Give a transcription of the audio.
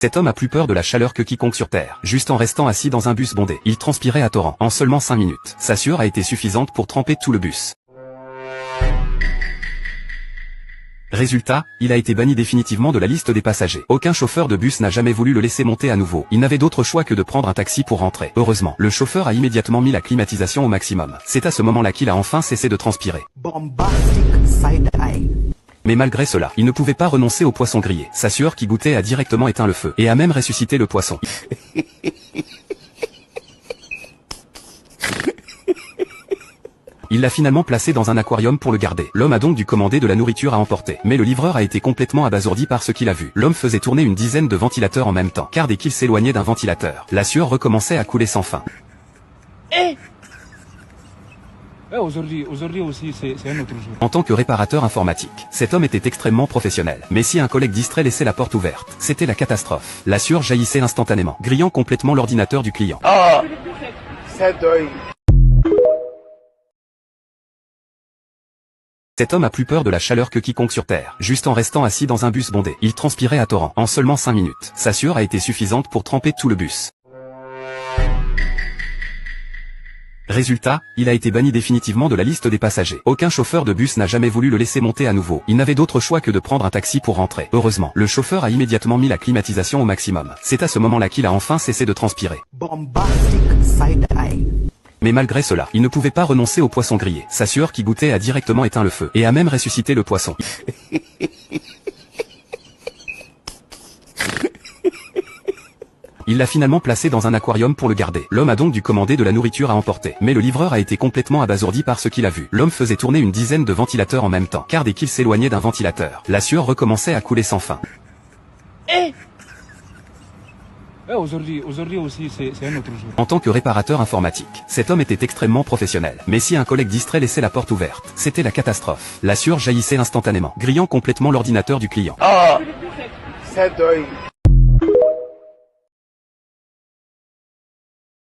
Cet homme a plus peur de la chaleur que quiconque sur Terre. Juste en restant assis dans un bus bondé, il transpirait à torrent. En seulement 5 minutes, sa sueur a été suffisante pour tremper tout le bus. Résultat, il a été banni définitivement de la liste des passagers. Aucun chauffeur de bus n'a jamais voulu le laisser monter à nouveau. Il n'avait d'autre choix que de prendre un taxi pour rentrer. Heureusement, le chauffeur a immédiatement mis la climatisation au maximum. C'est à ce moment-là qu'il a enfin cessé de transpirer. Mais malgré cela, il ne pouvait pas renoncer au poisson grillé. Sa sueur qui goûtait a directement éteint le feu, et a même ressuscité le poisson. Il l'a finalement placé dans un aquarium pour le garder. L'homme a donc dû commander de la nourriture à emporter. Mais le livreur a été complètement abasourdi par ce qu'il a vu. L'homme faisait tourner une dizaine de ventilateurs en même temps. Car dès qu'il s'éloignait d'un ventilateur, la sueur recommençait à couler sans fin. Aujourd'hui aussi, c'est un autre jour. En tant que réparateur informatique, cet homme était extrêmement professionnel. Mais si un collègue distrait laissait la porte ouverte, c'était la catastrophe. La sueur jaillissait instantanément, grillant complètement l'ordinateur du client. Cet homme a plus peur de la chaleur que quiconque sur Terre. Juste en restant assis dans un bus bondé, il transpirait à torrent. En seulement 5 minutes, sa sueur a été suffisante pour tremper tout le bus. Résultat, il a été banni définitivement de la liste des passagers. Aucun chauffeur de bus n'a jamais voulu le laisser monter à nouveau. Il n'avait d'autre choix que de prendre un taxi pour rentrer. Heureusement, le chauffeur a immédiatement mis la climatisation au maximum. C'est à ce moment-là qu'il a enfin cessé de transpirer. Mais malgré cela, il ne pouvait pas renoncer au poisson grillé. Sa sueur qui goûtait a directement éteint le feu, et a même ressuscité le poisson. Il l'a finalement placé dans un aquarium pour le garder. L'homme a donc dû commander de la nourriture à emporter. Mais le livreur a été complètement abasourdi par ce qu'il a vu. L'homme faisait tourner une dizaine de ventilateurs en même temps. Car dès qu'il s'éloignait d'un ventilateur, la sueur recommençait à couler sans fin. Aujourd'hui aussi, c'est un autre jour. En tant que réparateur informatique, cet homme était extrêmement professionnel. Mais si un collègue distrait laissait la porte ouverte, c'était la catastrophe. La sueur jaillissait instantanément, grillant complètement l'ordinateur du client.